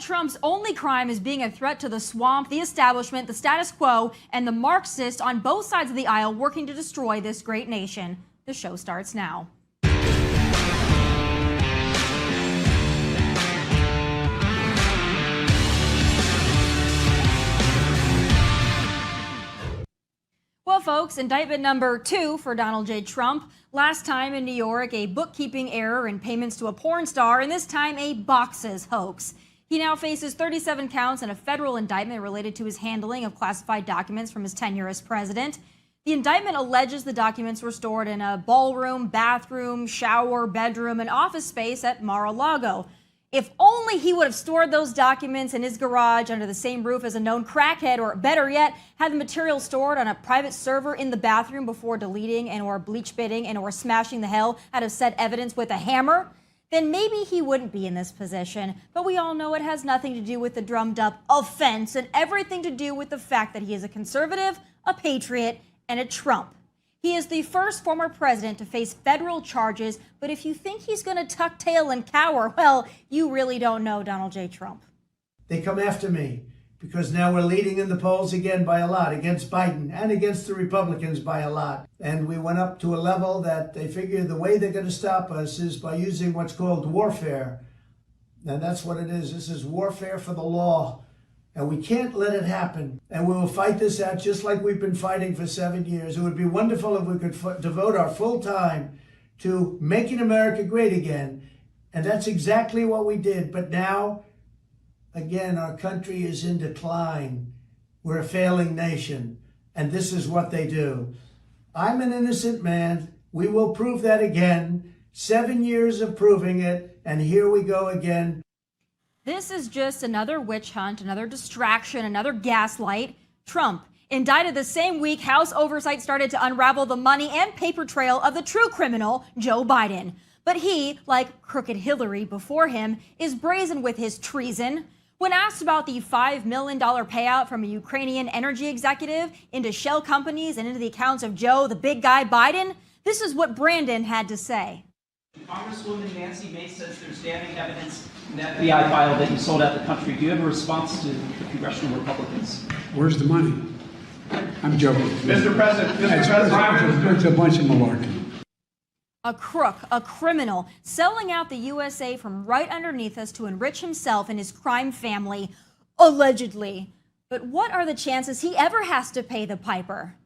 Trump's only crime is being a threat to the swamp, the establishment, the status quo, and the Marxists on both sides of the aisle working to destroy this great nation. The show starts now. Well, folks, indictment number 2 for Donald J. Trump. Last time in New York, a bookkeeping error in payments to a porn star, and this time a boxes hoax. He now faces 37 counts in a federal indictment related to his handling of classified documents from his tenure as president. The indictment alleges the documents were stored in a ballroom, bathroom, shower, bedroom, and office space at Mar-a-Lago. If only he would have stored those documents in his garage under the same roof as a known crackhead, or better yet, had the material stored on a private server in the bathroom before deleting and or bleach bitting and or smashing the hell out of said evidence with a hammer, then maybe he wouldn't be in this position. But we all know it has nothing to do with the drummed up offense and everything to do with the fact that he is a conservative, a patriot, and a Trump. He is the first former president to face federal charges, but if you think he's going to tuck tail and cower, well, you really don't know Donald J. Trump. They come after me because now we're leading in the polls again by a lot against Biden and against the Republicans by a lot. And we went up to a level that they figure the way they're going to stop us is by using what's called warfare. Now that's what it is. This is warfare for the law. And we can't let it happen. And we will fight this out just like we've been fighting for 7 years. It would be wonderful if we could devote our full time to making America great again. And that's exactly what we did. But now, again, our country is in decline. We're a failing nation. And this is what they do. I'm an innocent man. We will prove that again. 7 years of proving it. And here we go again. This is just another witch hunt, another distraction, another gaslight. Trump, indicted the same week House oversight started to unravel the money and paper trail of the true criminal, Joe Biden. But he, like crooked Hillary before him, is brazen with his treason. When asked about the $5 million payout from a Ukrainian energy executive into shell companies and into the accounts of Joe, the big guy Biden, this is what Brandon had to say. Congresswoman Nancy Mace says there's damning evidence in the FBI file that you sold out the country. Do you have a response to the congressional Republicans? Where's the money? I'm joking. Mr. President, it's a bunch of malarkey. A crook, a criminal, selling out the USA from right underneath us to enrich himself and his crime family, allegedly. But what are the chances he ever has to pay the piper?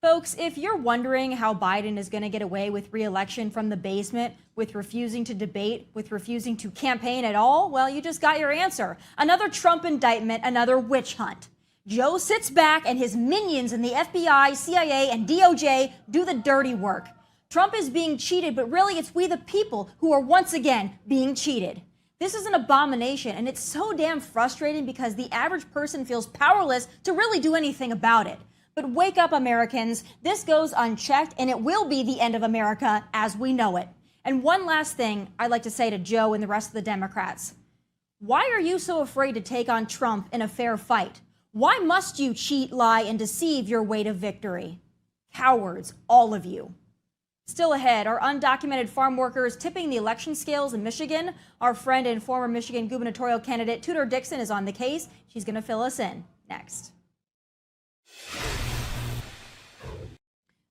Folks, if you're wondering how Biden is going to get away with re-election from the basement, with refusing to debate, with refusing to campaign at all, well, you just got your answer. Another Trump indictment, another witch hunt. Joe sits back and his minions in the FBI, CIA, and DOJ do the dirty work. Trump is being cheated, but really it's we the people who are once again being cheated. This is an abomination, and it's so damn frustrating because the average person feels powerless to really do anything about it. But wake up, Americans. This goes unchecked, and it will be the end of America as we know it. And one last thing I'd like to say to Joe and the rest of the Democrats. Why are you so afraid to take on Trump in a fair fight? Why must you cheat, lie, and deceive your way to victory? Cowards, all of you. Still ahead, are undocumented farm workers tipping the election scales in Michigan? Our friend and former Michigan gubernatorial candidate Tudor Dixon is on the case. She's going to fill us in next.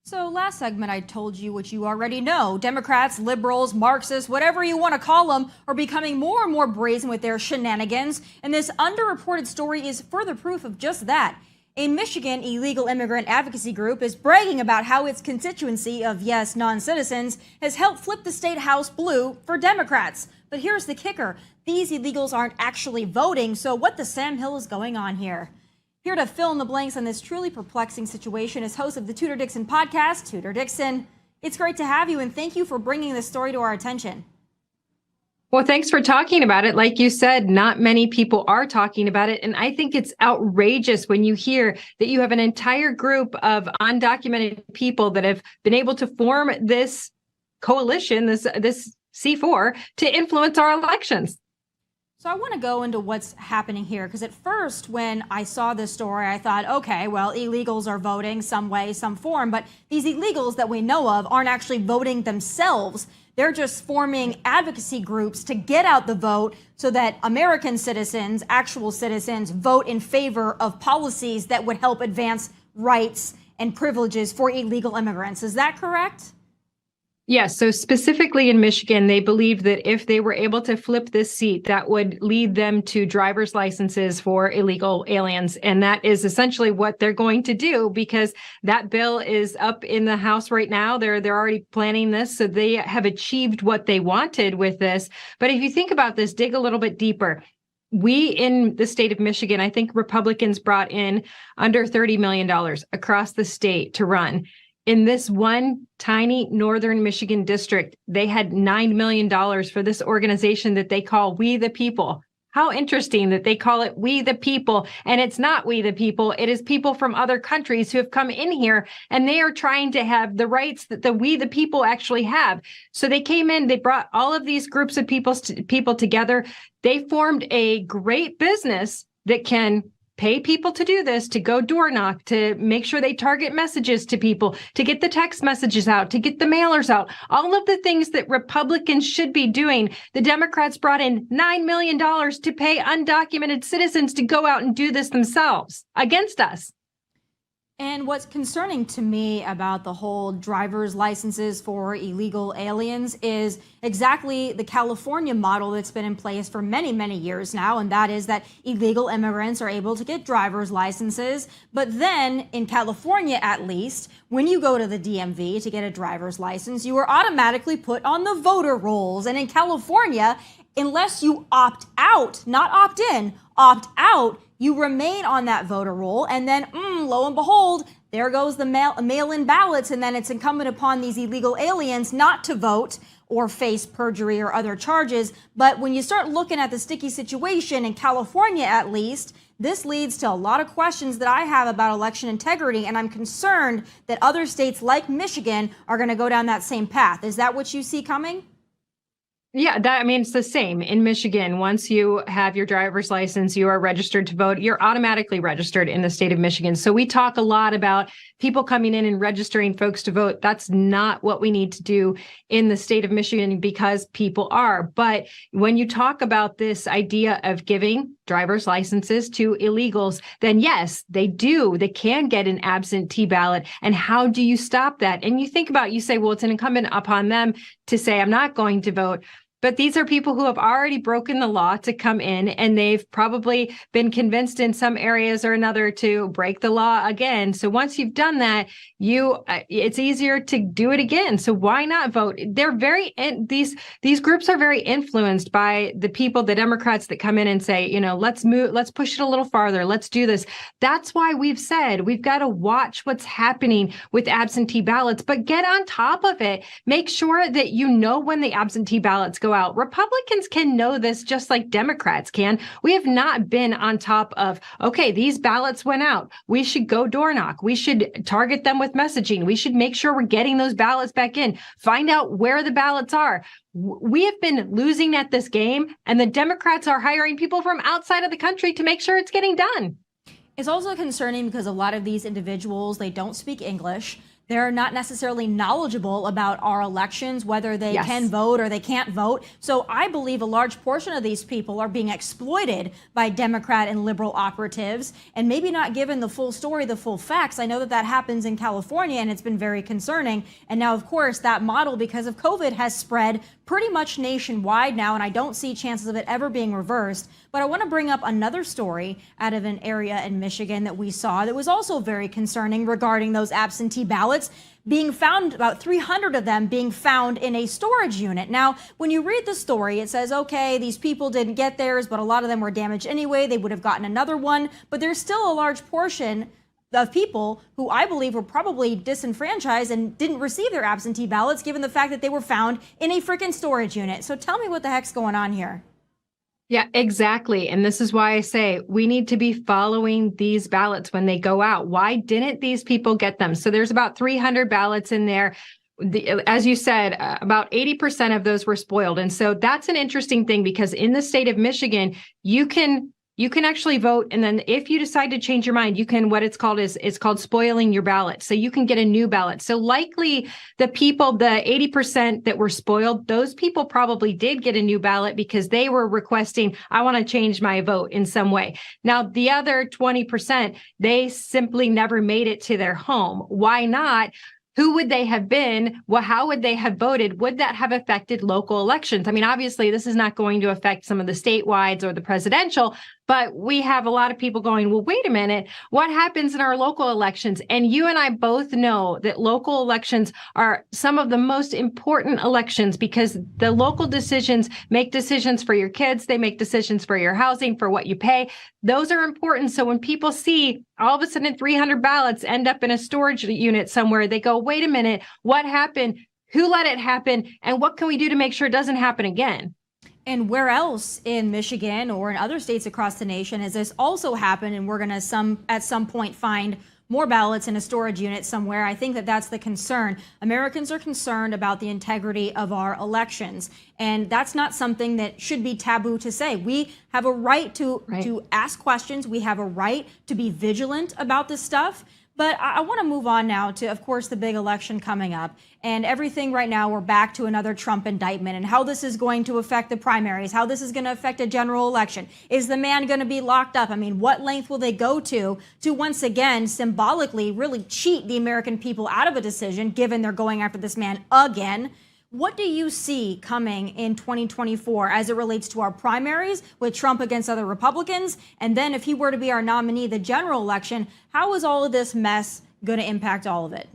So last segment, I told you what you already know. Democrats, liberals, Marxists, whatever you want to call them, are becoming more and more brazen with their shenanigans. And this underreported story is further proof of just that. A Michigan illegal immigrant advocacy group is bragging about how its constituency of, yes, non-citizens has helped flip the state house blue for Democrats. But here's the kicker. These illegals aren't actually voting, so what the Sam Hill is going on here? Here to fill in the blanks on this truly perplexing situation is host of the Tudor Dixon podcast, Tudor Dixon. It's great to have you, and thank you for bringing this story to our attention. Well, thanks for talking about it. Like you said, not many people are talking about it. And I think it's outrageous when you hear that you have an entire group of undocumented people that have been able to form this coalition, this C4, to influence our elections. So I want to go into what's happening here, because at first when I saw this story, I thought, okay, well, illegals are voting some way, some form, but these illegals that we know of aren't actually voting themselves. They're just forming advocacy groups to get out the vote so that American citizens, actual citizens, vote in favor of policies that would help advance rights and privileges for illegal immigrants. Is that correct? Yes. So specifically in Michigan, they believe that if they were able to flip this seat, that would lead them to driver's licenses for illegal aliens. And that is essentially what they're going to do, because that bill is up in the House right now. They're already planning this. So they have achieved what they wanted with this. But if you think about this, dig a little bit deeper. We in the state of Michigan, I think Republicans brought in under $30 million across the state to run. In this one tiny northern Michigan district, they had $9 million for this organization that they call We the People. How interesting that they call it We the People. And it's not We the People. It is people from other countries who have come in here, and they are trying to have the rights that the We the People actually have. So they came in, they brought all of these groups of people together. They formed a great business that can pay people to do this, to go door knock, to make sure they target messages to people, to get the text messages out, to get the mailers out, all of the things that Republicans should be doing. The Democrats brought in $9 million to pay undocumented citizens to go out and do this themselves against us. And what's concerning to me about the whole driver's licenses for illegal aliens is exactly the California model that's been in place for many, many years now. And that is that illegal immigrants are able to get driver's licenses. But then in California, at least, when you go to the DMV to get a driver's license, you are automatically put on the voter rolls. And in California, unless you opt out, not opt in, opt out, you remain on that voter roll, and then lo and behold, there goes the mail-in ballots, and then it's incumbent upon these illegal aliens not to vote or face perjury or other charges. But when you start looking at the sticky situation in California, at least, this leads to a lot of questions that I have about election integrity, and I'm concerned that other states like Michigan are going to go down that same path. Is that what you see coming? Yeah, it's the same in Michigan. Once you have your driver's license, you are registered to vote. You're automatically registered in the state of Michigan. So we talk a lot about people coming in and registering folks to vote. That's not what we need to do in the state of Michigan, because people are. But when you talk about this idea of giving driver's licenses to illegals, then yes, they do. They can get an absentee ballot. And how do you stop that? And you think about, you say, well, it's an incumbent upon them to say, I'm not going to vote. But these are people who have already broken the law to come in, and they've probably been convinced in some areas or another to break the law again. So once you've done that, it's easier to do it again. So why not vote? They're these groups are very influenced by the people, the Democrats that come in and say, let's push it a little farther. Let's do this. That's why we've said we've got to watch what's happening with absentee ballots, but get on top of it. Make sure that when the absentee ballots go out. Republicans can know this just like Democrats can. We have not been on top of, okay, these ballots went out. We should go door knock. We should target them with messaging. We should make sure we're getting those ballots back in. Find out where the ballots are. We have been losing at this game, and the Democrats are hiring people from outside of the country to make sure it's getting done. It's also concerning because a lot of these individuals, they don't speak English. They're not necessarily knowledgeable about our elections, whether they can vote or they can't vote. So I believe a large portion of these people are being exploited by Democrat and liberal operatives and maybe not given the full story, the full facts. I know that happens in California, and it's been very concerning. And now, of course, that model, because of COVID, has spread pretty much nationwide now, and I don't see chances of it ever being reversed. But I want to bring up another story out of an area in Michigan that we saw that was also very concerning regarding those absentee ballots being found, about 300 of them being found in a storage unit. Now, when you read the story, it says, okay, these people didn't get theirs, but a lot of them were damaged anyway. They would have gotten another one. But there's still a large portion of people who I believe were probably disenfranchised and didn't receive their absentee ballots, given the fact that they were found in a freaking storage unit. So tell me what the heck's going on here. Yeah, exactly. And this is why I say we need to be following these ballots when they go out. Why didn't these people get them? So there's about 300 ballots in there. As you said, about 80% of those were spoiled. And so that's an interesting thing, because in the state of Michigan, you can you can actually vote. And then if you decide to change your mind, you can, what it's called is, it's called spoiling your ballot. So you can get a new ballot. So likely the people, the 80% that were spoiled, those people probably did get a new ballot because they were requesting, I want to change my vote in some way. Now, the other 20%, they simply never made it to their home. Why not? Who would they have been? Well, how would they have voted? Would that have affected local elections? I mean, obviously, this is not going to affect some of the statewides or the presidential, but we have a lot of people going, well, wait a minute, what happens in our local elections? And you and I both know that local elections are some of the most important elections because the local decisions make decisions for your kids. They make decisions for your housing, for what you pay. Those are important. So when people see all of a sudden 300 ballots end up in a storage unit somewhere, they go, wait a minute, what happened? Who let it happen? And what can we do to make sure it doesn't happen again? And where else in Michigan or in other states across the nation has this also happened? And we're going to at some point find more ballots in a storage unit somewhere. I think that that's the concern. Americans are concerned about the integrity of our elections. And that's not something that should be taboo to say. We have a right to ask questions. We have a right to be vigilant about this stuff. But I want to move on now to, of course, the big election coming up and everything right now. We're back to another Trump indictment and how this is going to affect the primaries, how this is going to affect a general election. Is the man going to be locked up? I mean, what length will they go to once again symbolically really cheat the American people out of a decision, given they're going after this man again? What do you see coming in 2024 as it relates to our primaries with Trump against other Republicans? And then if he were to be our nominee, the general election, how is all of this mess going to impact all of it?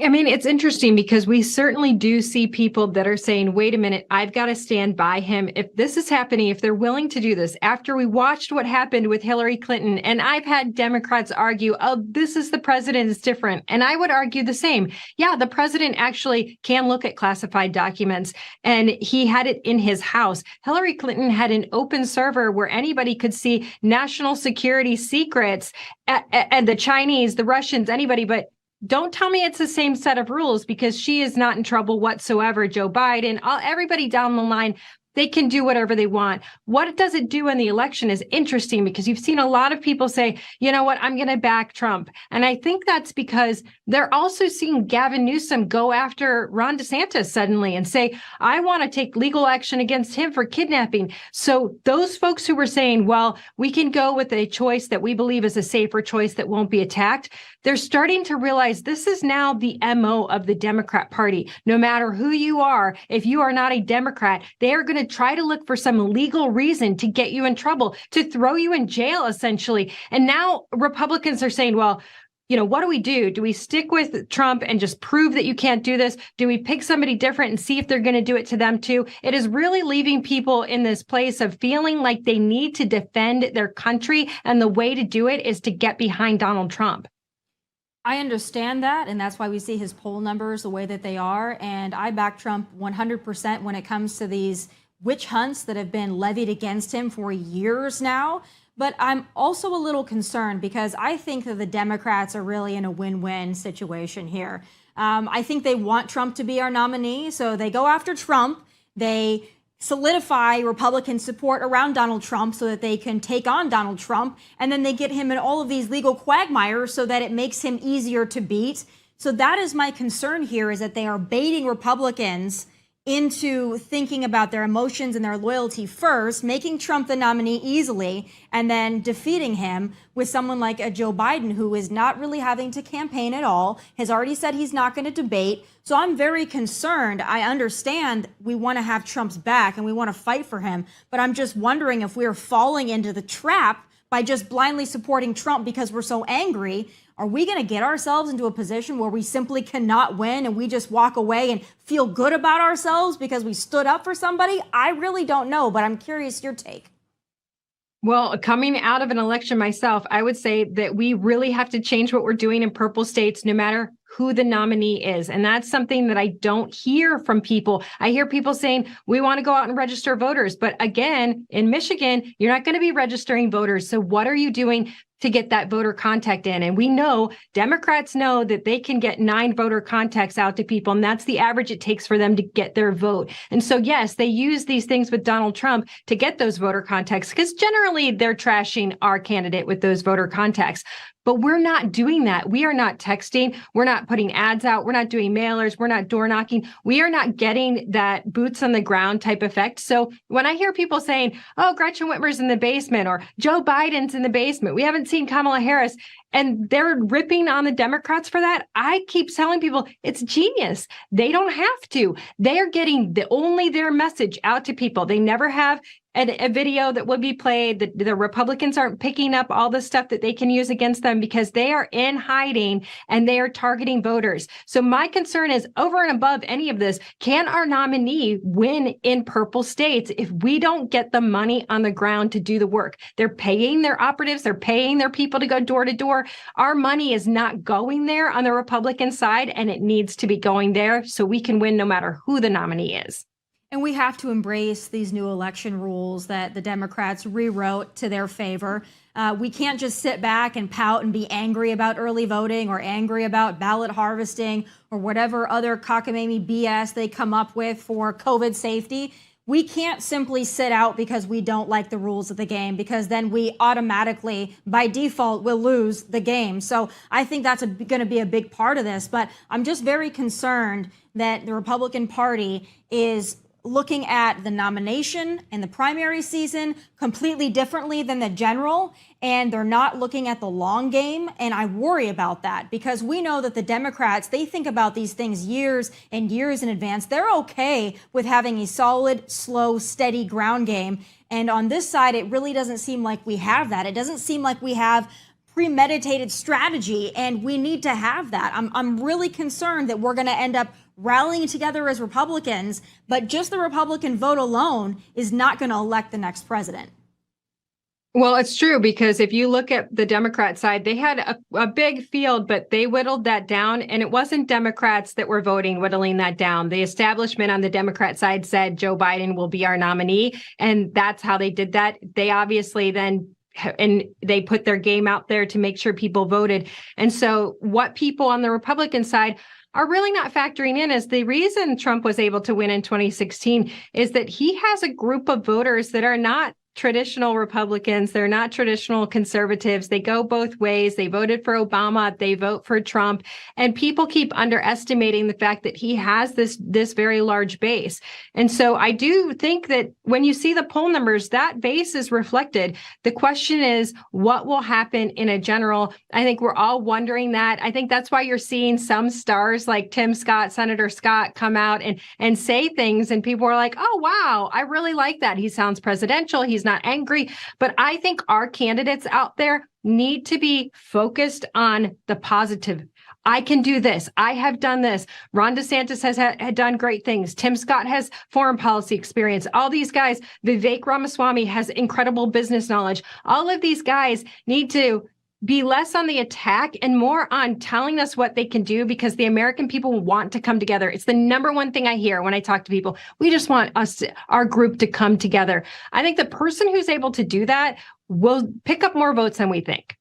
I mean, it's interesting because we certainly do see people that are saying, wait a minute, I've got to stand by him. If this is happening, if they're willing to do this, after we watched what happened with Hillary Clinton, and I've had Democrats argue, oh, this is the president is different. And I would argue the same. Yeah, the president actually can look at classified documents and he had it in his house. Hillary Clinton had an open server where anybody could see national security secrets and the Chinese, the Russians, anybody, but don't tell me it's the same set of rules because she is not in trouble whatsoever. Joe Biden, everybody down the line, they can do whatever they want. What does it do in the election is interesting because you've seen a lot of people say, you know what, I'm going to back Trump. And I think that's because they're also seeing Gavin Newsom go after Ron DeSantis suddenly and say, I want to take legal action against him for kidnapping. So those folks who were saying, well, we can go with a choice that we believe is a safer choice that won't be attacked, they're starting to realize this is now the MO of the Democrat Party. No matter who you are, if you are not a Democrat, they are going to try to look for some legal reason to get you in trouble, to throw you in jail, essentially. And now Republicans are saying, well, you know, what do we do? Do we stick with Trump and just prove that you can't do this? Do we pick somebody different and see if they're going to do it to them too? It is really leaving people in this place of feeling like they need to defend their country. And the way to do it is to get behind Donald Trump. I understand that, and that's why we see his poll numbers the way that they are. And I back Trump 100% when it comes to these witch hunts that have been levied against him for years now. But I'm also a little concerned because I think that the Democrats are really in a win-win situation here. I think they want Trump to be our nominee, so they go after Trump. They solidify Republican support around Donald Trump so that they can take on Donald Trump. And then they get him in all of these legal quagmires so that it makes him easier to beat. So that is my concern here, is that they are baiting Republicans into thinking about their emotions and their loyalty first, making Trump the nominee easily, and then defeating him with someone like a Joe Biden, who is not really having to campaign at all, has already said he's not going to debate. So I'm very concerned. I understand we want to have Trump's back and we want to fight for him, but I'm just wondering if we're falling into the trap by just blindly supporting Trump because we're so angry. Are we going to get ourselves into a position where we simply cannot win and we just walk away and feel good about ourselves because we stood up for somebody? I really don't know, but I'm curious your take. Well, coming out of an election myself, I would say that we really have to change what we're doing in purple states, no matter who the nominee is. And that's something that I don't hear from people. I hear people saying, we want to go out and register voters. But again, in Michigan, you're not going to be registering voters. So what are you doing? to get that voter contact in. And we know Democrats know that they can get 9 voter contacts out to people, and that's the average it takes for them to get their vote. And so, yes, they use these things with Donald Trump to get those voter contacts, because generally they're trashing our candidate with those voter contacts. But we're not doing that. We are not texting. We're not putting ads out. We're not doing mailers. We're not door knocking. We are not getting that boots on the ground type effect. So when I hear people saying, oh, Gretchen Whitmer's in the basement or Joe Biden's in the basement, we haven't seen Kamala Harris, and they're ripping on the Democrats for that, I keep telling people it's genius. They don't have to. They are getting only their message out to people. They never have a video that would be played. The Republicans aren't picking up all the stuff that they can use against them because they are in hiding and they are targeting voters. So my concern is, over and above any of this, can our nominee win in purple states if we don't get the money on the ground to do the work? They're paying their operatives. They're paying their people to go door to door. Our money is not going there on the Republican side, and it needs to be going there so we can win no matter who the nominee is. And we have to embrace these new election rules that the Democrats rewrote to their favor. We can't just sit back and pout and be angry about early voting or angry about ballot harvesting or whatever other cockamamie BS they come up with for COVID safety. We can't simply sit out because we don't like the rules of the game, because then we automatically, by default, will lose the game. So I think that's going to be a big part of this. But I'm just very concerned that the Republican Party is looking at the nomination and the primary season completely differently than the general, and they're not looking at the long game. And I worry about that, because we know that the Democrats, they think about these things years and years in advance. They're okay with having a solid, slow, steady ground game. And on this side, it really doesn't seem like we have that. It doesn't seem like we have premeditated strategy, and we need to have that. I'm really concerned that we're going to end up rallying together as Republicans, but just the Republican vote alone is not going to elect the next president. Well, it's true, because if you look at the Democrat side, they had a big field, but they whittled that down. And it wasn't Democrats that were voting, whittling that down. The establishment on the Democrat side said Joe Biden will be our nominee. And that's how they did that. They obviously then and they put their game out there to make sure people voted. And so what people on the Republican side are really not factoring in is the reason Trump was able to win in 2016 is that he has a group of voters that are not traditional Republicans. They're not traditional conservatives. They go both ways. They voted for Obama. They vote for Trump. And people keep underestimating the fact that he has this very large base. And so I do think that when you see the poll numbers, that base is reflected. The question is, what will happen in a general? I think we're all wondering that. I think that's why you're seeing some stars like Tim Scott, Senator Scott, come out and say things. And people are like, oh, wow, I really like that. He sounds presidential. He's not angry. But I think our candidates out there need to be focused on the positive. I can do this. I have done this. Ron DeSantis has had done great things. Tim Scott has foreign policy experience. All these guys, Vivek Ramaswamy has incredible business knowledge. All of these guys need to be less on the attack and more on telling us what they can do, because the American people want to come together. It's the number one thing I hear when I talk to people. We just want our group to come together. I think the person who's able to do that will pick up more votes than we think.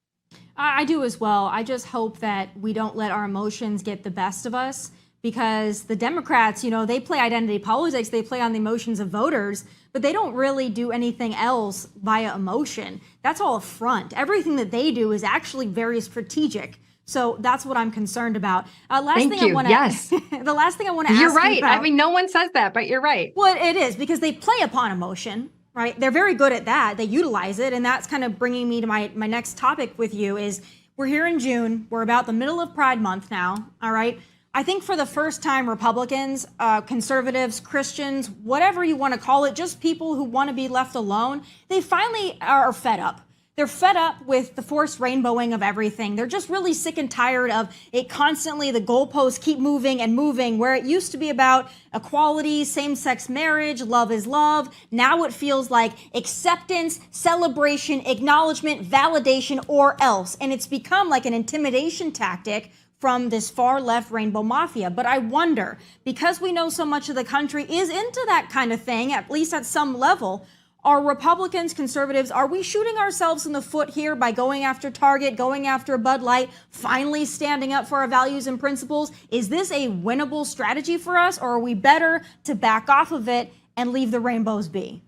I do as well. I just hope that we don't let our emotions get the best of us, because the Democrats, they play identity politics. They play on the emotions of voters, but they don't really do anything else via emotion. That's all a front. Everything that they do is actually very strategic. So that's what I'm concerned about. The last thing I want to ask You're right. I mean, no one says that, but you're right. Well, it is, because they play upon emotion, right? They're very good at that. They utilize it. And that's kind of bringing me to my next topic with you is, we're here in June. We're about the middle of Pride Month now. All right. I think for the first time, Republicans, conservatives, Christians, whatever you want to call it, just people who want to be left alone, they finally are fed up. They're fed up with the forced rainbowing of everything. They're just really sick and tired of it constantly. The goalposts keep moving and moving, where it used to be about equality, same-sex marriage, love is love. Now it feels like acceptance, celebration, acknowledgement, validation, or else. And it's become like an intimidation tactic from this far left rainbow mafia. But I wonder, because we know so much of the country is into that kind of thing, at least at some level, Are Republicans, conservatives, are we shooting ourselves in the foot here by going after Target, going after Bud Light, finally standing up for our values and principles? Is this a winnable strategy for us, or are we better to back off of it and leave the rainbows be?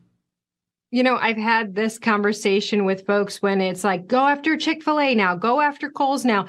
You know, I've had this conversation with folks when it's like, go after Chick-fil-A now, go after Kohl's now.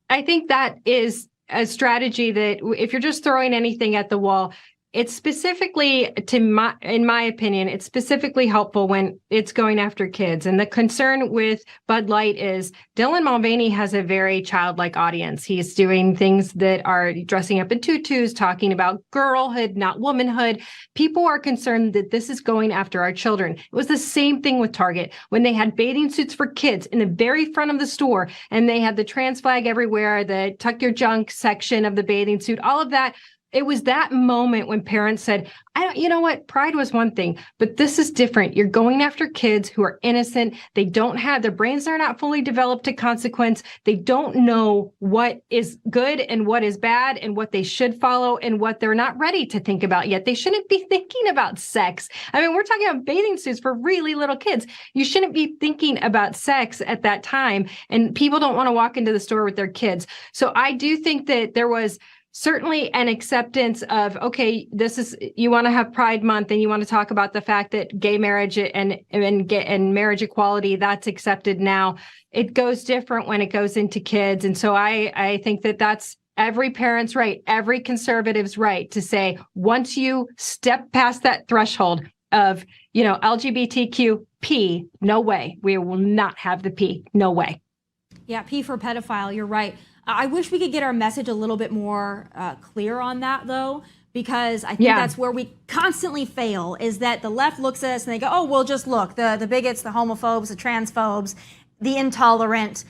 I think that is a strategy that if you're just throwing anything at the wall, it's specifically, in my opinion, it's specifically helpful when it's going after kids. And the concern with Bud Light is Dylan Mulvaney has a very childlike audience. He's doing things that are dressing up in tutus, talking about girlhood, not womanhood. People are concerned that this is going after our children. It was the same thing with Target when they had bathing suits for kids in the very front of the store, and they had the trans flag everywhere, the tuck your junk section of the bathing suit, all of that. It was that moment when parents said, you know what, pride was one thing, but this is different. You're going after kids who are innocent. They don't have, their brains are not fully developed to consequence. They don't know what is good and what is bad and what they should follow and what they're not ready to think about yet. They shouldn't be thinking about sex. I mean, we're talking about bathing suits for really little kids. You shouldn't be thinking about sex at that time. And people don't want to walk into the store with their kids. So I do think that there was certainly an acceptance of, okay, this is, you want to have Pride Month and you want to talk about the fact that gay marriage and marriage equality, that's accepted now. It goes different when it goes into kids. And so I think that that's every parent's right, every conservative's right to say, once you step past that threshold of, LGBTQ P, no way. We will not have the P, no way. Yeah, P for pedophile, you're right. I wish we could get our message a little bit more clear on that, though, because I think that's where we constantly fail, is that the left looks at us and they go, oh, well, just look, the bigots, the homophobes, the transphobes, the intolerant,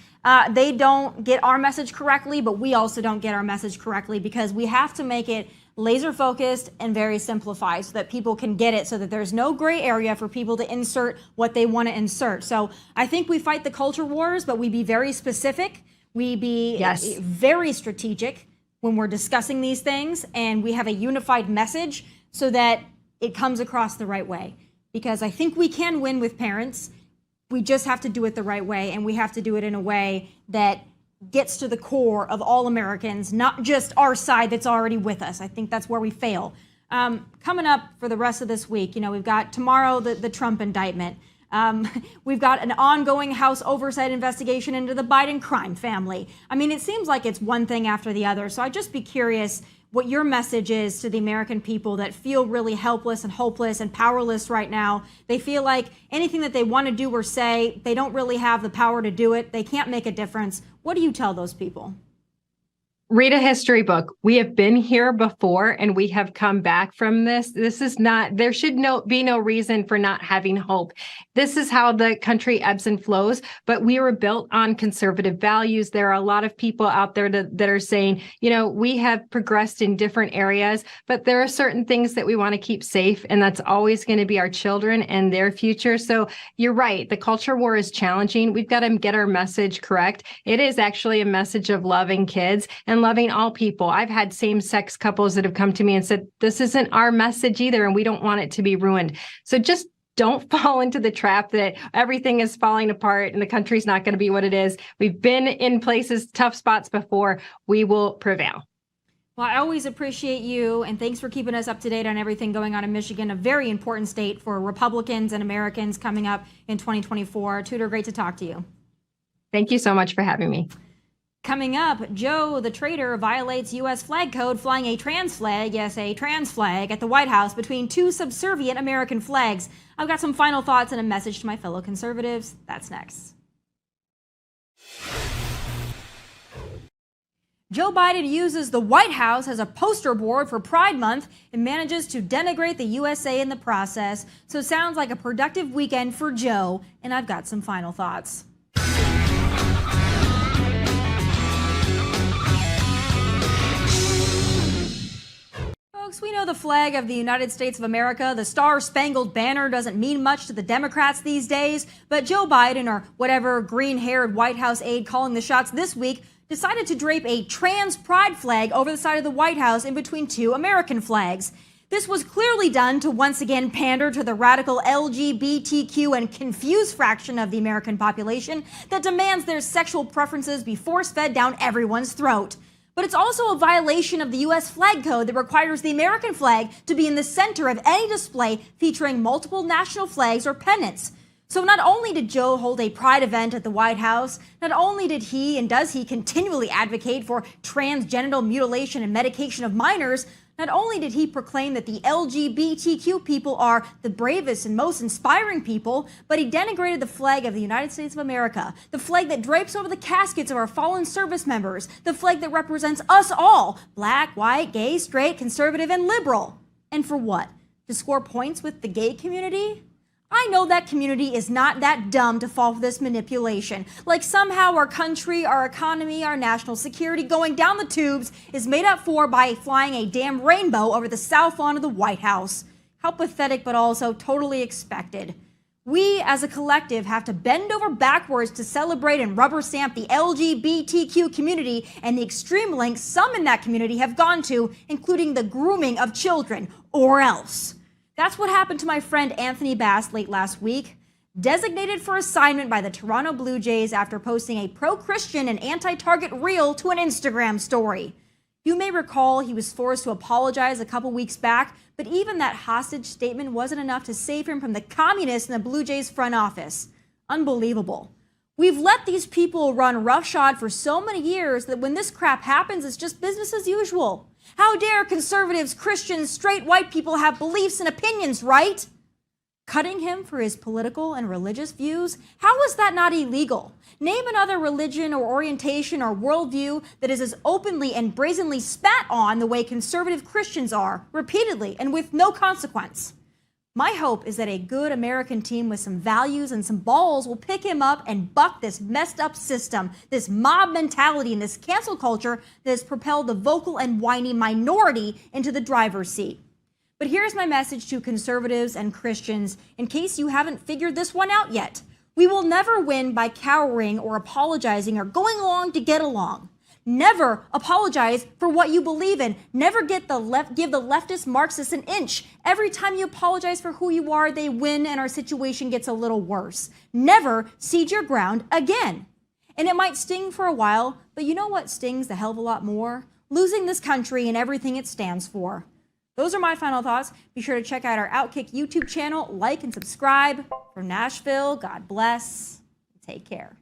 they don't get our message correctly, but we also don't get our message correctly because we have to make it laser focused and very simplified so that people can get it, so that there's no gray area for people to insert what they want to insert. So I think we fight the culture wars, but we be very specific. We be very strategic when we're discussing these things, and we have a unified message so that it comes across the right way. Because I think we can win with parents. We just have to do it the right way, and we have to do it in a way that gets to the core of all Americans, not just our side that's already with us. I think that's where we fail. Coming up for the rest of this week, we've got tomorrow the Trump indictment. We've got an ongoing House oversight investigation into the Biden crime family. I mean, it seems like it's one thing after the other. So I'd just be curious what your message is to the American people that feel really helpless and hopeless and powerless right now. They feel like anything that they want to do or say, they don't really have the power to do it. They can't make a difference. What do you tell those people? Read a history book. We have been here before and we have come back from this. This is not, there should be no reason for not having hope. This is how the country ebbs and flows, but we were built on conservative values. There are a lot of people out there that are saying, we have progressed in different areas, but there are certain things that we want to keep safe, and that's always going to be our children and their future. So you're right. The culture war is challenging. We've got to get our message correct. It is actually a message of loving kids and loving all people. I've had same-sex couples that have come to me and said, this isn't our message either, and we don't want it to be ruined. So just don't fall into the trap that everything is falling apart and the country's not going to be what it is. We've been in places, tough spots before. We will prevail. Well, I always appreciate you, and thanks for keeping us up to date on everything going on in Michigan, a very important state for Republicans and Americans coming up in 2024. Tudor, great to talk to you. Thank you so much for having me. Coming up, Joe the traitor violates U.S. flag code, flying a trans flag, yes, a trans flag, at the White House between two subservient American flags. I've got some final thoughts and a message to my fellow conservatives. That's next. Joe Biden uses the White House as a poster board for Pride Month and manages to denigrate the USA in the process. So it sounds like a productive weekend for Joe, and I've got some final thoughts. Folks, we know the flag of the United States of America, the Star-Spangled Banner, doesn't mean much to the Democrats these days, but Joe Biden, or whatever green-haired White House aide calling the shots this week, decided to drape a trans pride flag over the side of the White House in between two American flags. This was clearly done to once again pander to the radical LGBTQ and confused fraction of the American population that demands their sexual preferences be force-fed down everyone's throat. But it's also a violation of the U.S. flag code that requires the American flag to be in the center of any display featuring multiple national flags or pennants. So not only did Joe hold a pride event at the White House, not only did he and does he continually advocate for transgenital mutilation and medication of minors, not only did he proclaim that the LGBTQ people are the bravest and most inspiring people, but he denigrated the flag of the United States of America, the flag that drapes over the caskets of our fallen service members, the flag that represents us all, black, white, gay, straight, conservative, and liberal. And for what? To score points with the gay community? I know that community is not that dumb to fall for this manipulation. Like somehow our country, our economy, our national security going down the tubes is made up for by flying a damn rainbow over the south lawn of the White House. How pathetic, but also totally expected. We as a collective have to bend over backwards to celebrate and rubber stamp the LGBTQ community and the extreme lengths some in that community have gone to, including the grooming of children, or else. That's what happened to my friend Anthony Bass late last week, designated for assignment by the Toronto Blue Jays after posting a pro-Christian and anti-Target reel to an Instagram story. You may recall he was forced to apologize a couple weeks back, but even that hostage statement wasn't enough to save him from the communists in the Blue Jays front office. Unbelievable. We've let these people run roughshod for so many years that when this crap happens, it's just business as usual. How dare conservatives, Christians, straight white people have beliefs and opinions, right? Cutting him for his political and religious views? How is that not illegal? Name another religion or orientation or worldview that is as openly and brazenly spat on the way conservative Christians are, repeatedly and with no consequence. My hope is that a good American team with some values and some balls will pick him up and buck this messed up system, this mob mentality and this cancel culture that has propelled the vocal and whiny minority into the driver's seat. But here's my message to conservatives and Christians in case you haven't figured this one out yet. We will never win by cowering or apologizing or going along to get along. Never apologize for what you believe in. Never give the leftist Marxists an inch. Every time you apologize for who you are, they win and our situation gets a little worse. Never cede your ground again. And it might sting for a while, but you know what stings a hell of a lot more? Losing this country and everything it stands for. Those are my final thoughts. Be sure to check out our OutKick YouTube channel, like and subscribe. From Nashville, God bless. Take care.